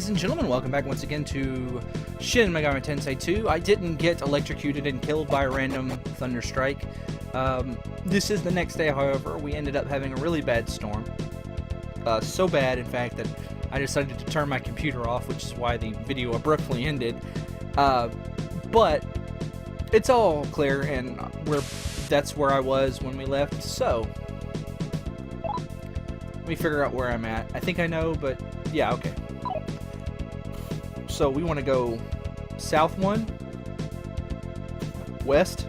Ladies and gentlemen, welcome back once again to Shin Megami Tensei 2. I didn't get electrocuted and killed by a random thunder strike. This is the next day, however. We ended up having a really bad storm. So bad, in fact, that I decided to turn my computer off, which is why the video abruptly ended. But it's all clear, and that's where I was when we left, so let me figure out where I'm at. I think I know, but yeah, okay. So we want to go south one, west,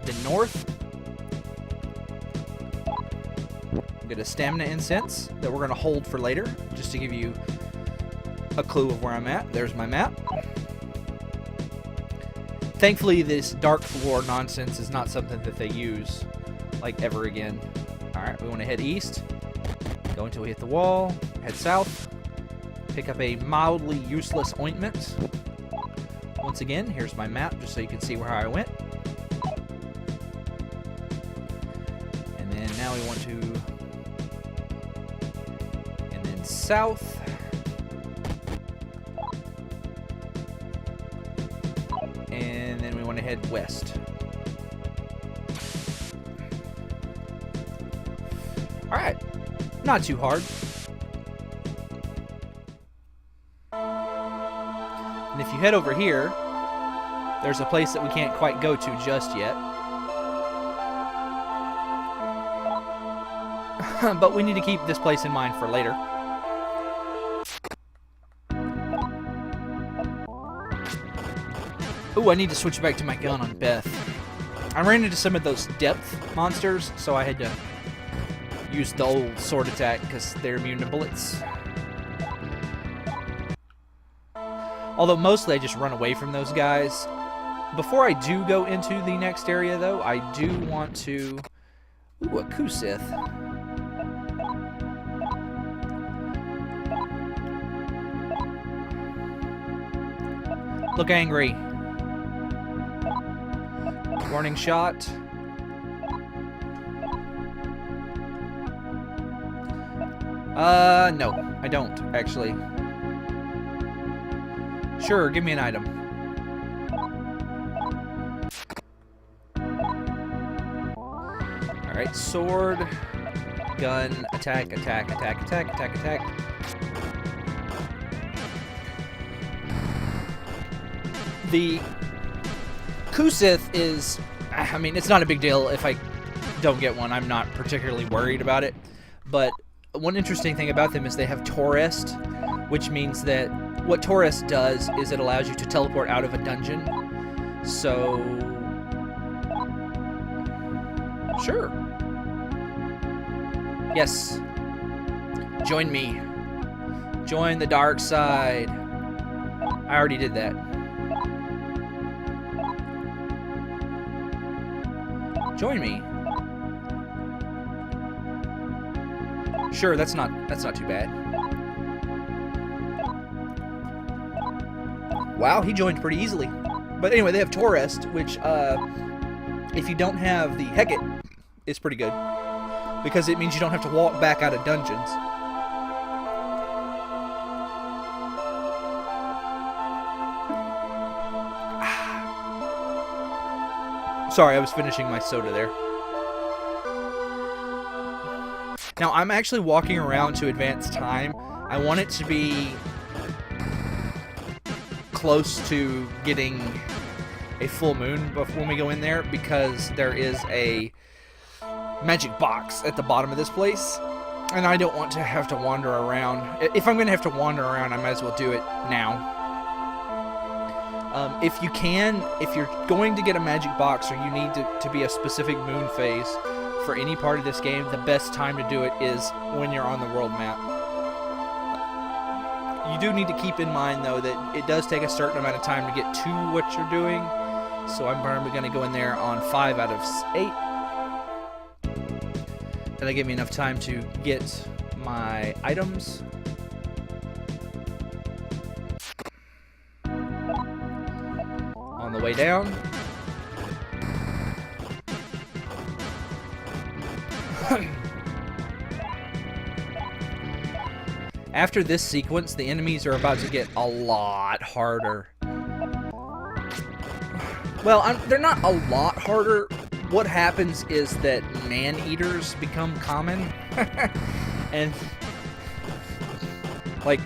then north. We'll get a stamina incense that we're going to hold for later, just to give you a clue of where I'm at. There's my map. Thankfully, this dark floor nonsense is not something that they use, like, ever again. Alright, we want to head east, go until we hit the wall, head south, pick up a mildly useless ointment. Once again, here's my map, just so you can see where I went. And then now we want to... and then south. And then we want to head west. Alright, not too hard. And if you head over here, there's a place that we can't quite go to just yet. But we need to keep this place in mind for later. Ooh, I need to switch back to my gun on Beth. I ran into some of those depth monsters, so I had to use the old sword attack because they're immune to bullets. Although mostly I just run away from those guys. Before I do go into the next area, though, I do want to... Ooh, a Kusith. Look angry. Warning shot. No, I don't, actually. Sure, give me an item. Alright, sword, gun, attack, attack, attack, attack, attack, attack. The Kusith is, I mean, it's not a big deal if I don't get one. I'm not particularly worried about it. But one interesting thing about them is they have Torest, which means that what Torest does is it allows you to teleport out of a dungeon. So, sure. Yes. Join me. Join the dark side. I already did that. Join me. Sure, that's not too bad. Wow, he joined pretty easily. But anyway, they have Torest, which, if you don't have the Hecate, is pretty good. Because it means you don't have to walk back out of dungeons. Sorry, I was finishing my soda there. Now, I'm actually walking around to advance time. I want it to be close to getting a full moon when we go in there, because there is a magic box at the bottom of this place, and I don't want to have to wander around. If I'm going to have to wander around, I might as well do it now. If you can, if you're going to get a magic box or you need to be a specific moon phase for any part of this game, the best time to do it is when you're on the world map. You do need to keep in mind, though, that it does take a certain amount of time to get to what you're doing. So I'm probably going to go in there on 5 out of 8. That'll give me enough time to get my items. On the way down. After this sequence, the enemies are about to get a lot harder. Well, they're not a lot harder. What happens is that man-eaters become common. And, like,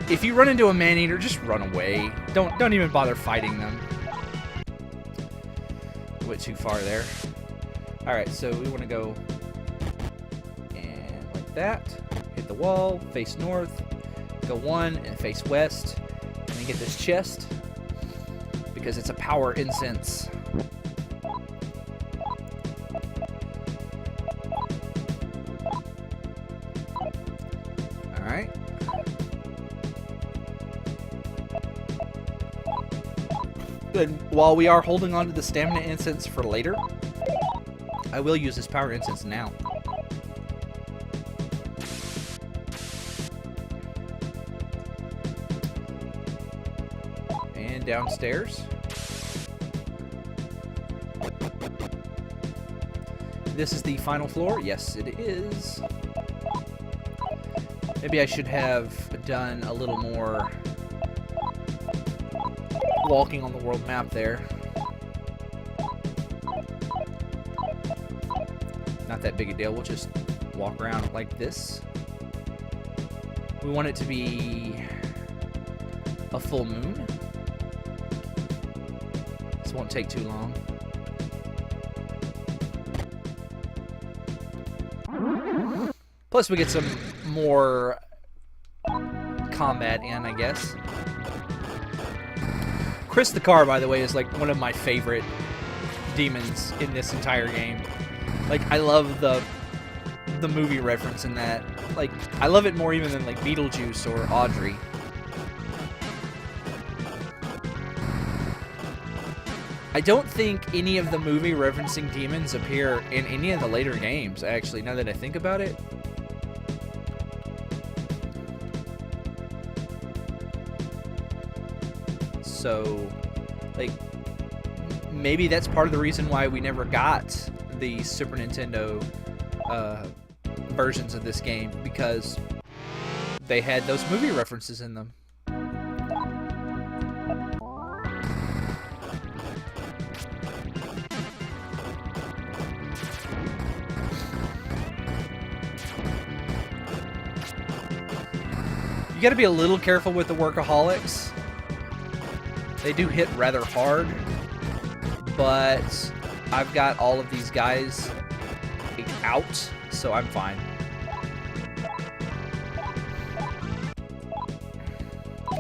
if you run into a man-eater, just run away. Don't even bother fighting them. Went too far there. Alright, so we want to go and like that. Hit the wall, face north, go 1 and face west, and then get this chest because it's a power incense. Alright. Good. While we are holding on to the stamina incense for later, I will use this power incense now. And downstairs. This is the final floor. Yes, it is. Maybe I should have done a little more walking on the world map there. Not that big a deal. We'll just walk around like this. We want it to be a full moon. This won't take too long. Plus we get some more combat in, I guess. Chris the Car, by the way, is like one of my favorite demons in this entire game. Like, I love the movie reference in that. Like, I love it more even than like Betelgeuse or Audrey. I don't think any of the movie referencing demons appear in any of the later games, actually, now that I think about it. So, like, maybe that's part of the reason why we never got the Super Nintendo versions of this game, because they had those movie references in them. You gotta be a little careful with the workaholics. They do hit rather hard, but I've got all of these guys out, so I'm fine.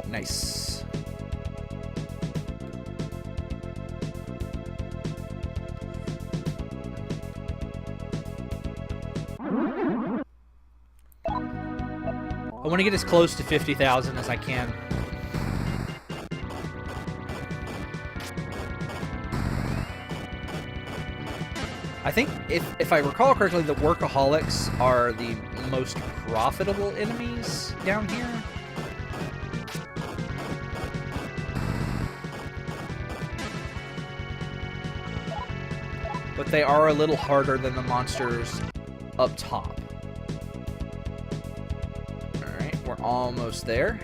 Nice. I want to get as close to 50,000 as I can. I think, if I recall correctly, the workaholics are the most profitable enemies down here. But they are a little harder than the monsters up top. Alright, we're almost there.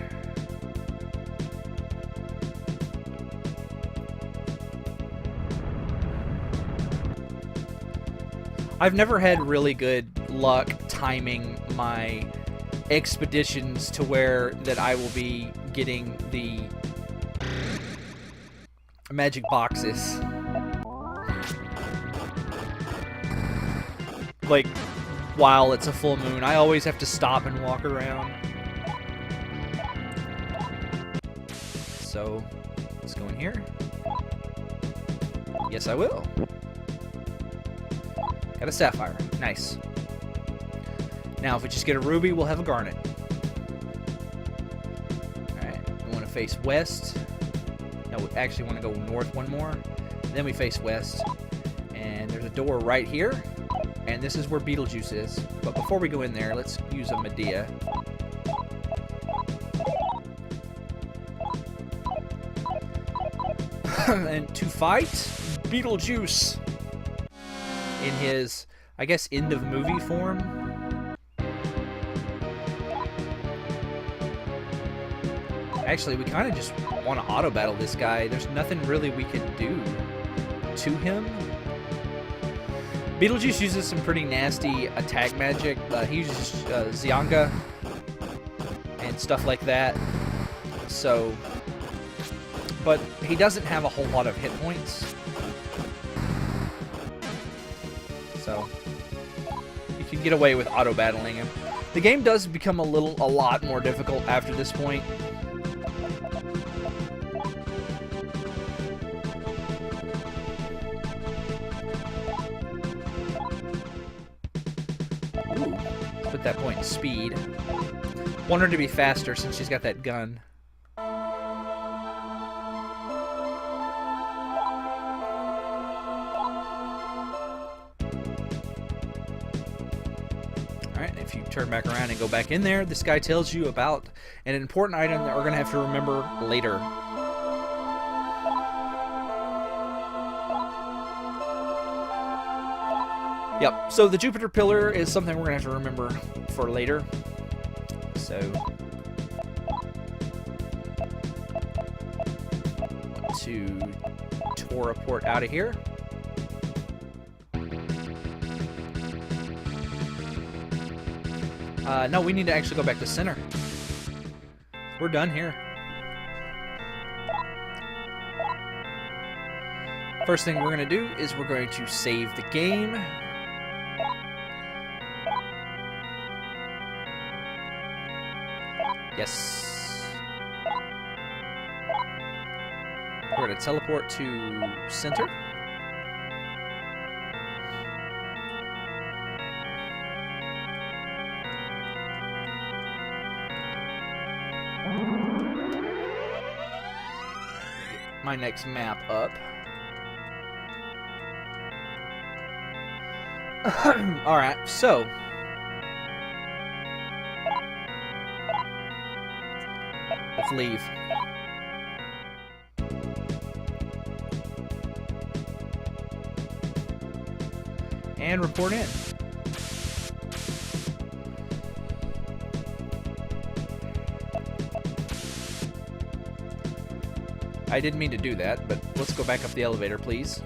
I've never had really good luck timing my expeditions to where that I will be getting the magic boxes. Like, while it's a full moon, I always have to stop and walk around. So, let's go in here. Yes, I will. Got a sapphire. Nice. Now, if we just get a ruby, we'll have a garnet. Alright, we want to face west. No, we actually want to go north one more. Then we face west. And there's a door right here. And this is where Betelgeuse is. But before we go in there, let's use a Medea. And to fight Betelgeuse in his, I guess, end of movie form. Actually, we kind of just want to auto battle this guy. There's nothing really we can do to him. Betelgeuse uses some pretty nasty attack magic. He uses Zyanga and stuff like that. So, but he doesn't have a whole lot of hit points. So, you can get away with auto battling him. The game does become a lot more difficult after this point. Ooh, put that point in speed. Want her to be faster since she's got that gun. Alright, if you turn back around and go back in there, this guy tells you about an important item that we're going to have to remember later. Yep, so the Jupiter Pillar is something we're going to have to remember for later. So, want to teleport out of here. No, we need to actually go back to center. We're done here. First thing we're going to do is we're going to save the game. Yes. We're going to teleport to center. My next map up. Alright, so let's leave. And report in. I didn't mean to do that, but let's go back up the elevator, please.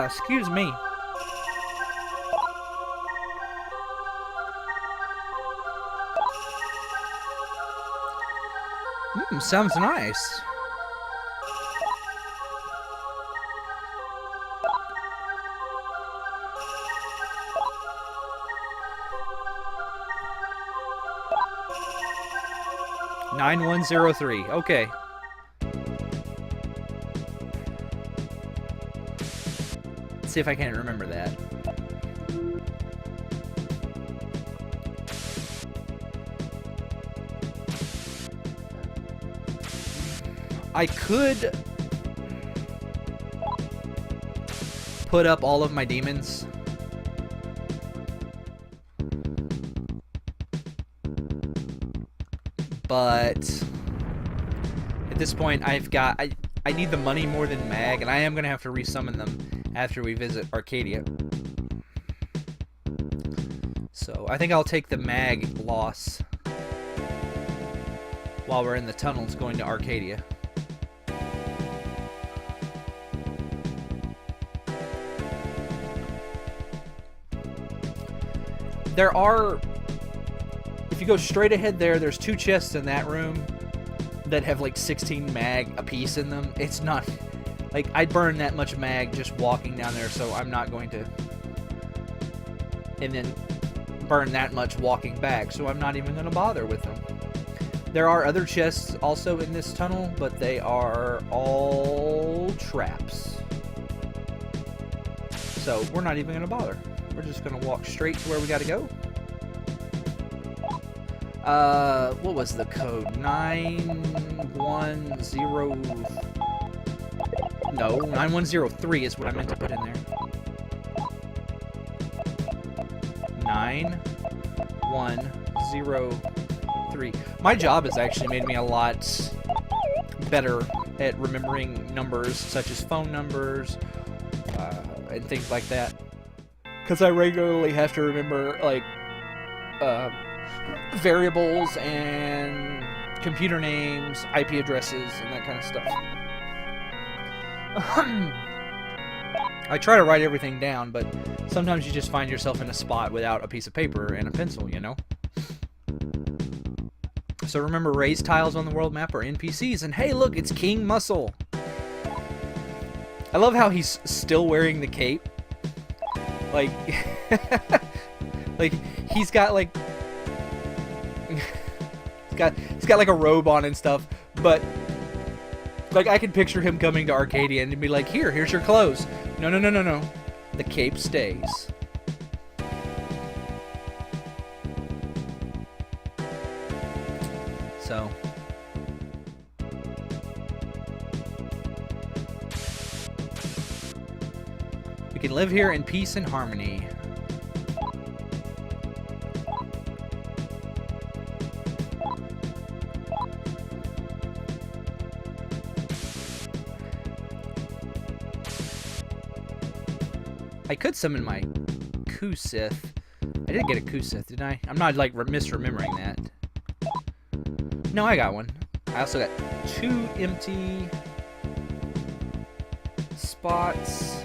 Excuse me. Sounds nice. $9103. Okay. Let's see if I can remember that. I could put up all of my demons. But at this point I need the money more than mag, and I am going to have to resummon them after we visit Arcadia. So I think I'll take the mag loss while we're in the tunnels going to Arcadia. There are, if you go straight ahead there's 2 chests in that room that have like 16 mag a piece in them. It's not, like, I'd burn that much mag just walking down there, so I'm not going to, and then burn that much walking back, so I'm not even going to bother with them. There are other chests also in this tunnel, but they are all traps. So we're not even going to bother. We're just going to walk straight to where we got to go. What was the code? 910... No, 9103 is what I meant to put in there. 9103. My job has actually made me a lot better at remembering numbers, such as phone numbers and things like that. Because I regularly have to remember, like, variables and computer names, IP addresses, and that kind of stuff. I try to write everything down, but sometimes you just find yourself in a spot without a piece of paper and a pencil, you know? So remember, raised tiles on the world map are NPCs, and hey, look, it's King Muscle. I love how he's still wearing the cape. Like, like he's got like, he's got like a robe on and stuff, but like I can picture him coming to Arcadia and be like, here's your clothes. No, no, no, no, no. The cape stays. So. We can live here in peace and harmony. I could summon my Kusith. I did get a Kusith, didn't I? I'm not, like, misremembering that. No, I got one. I also got 2 empty spots.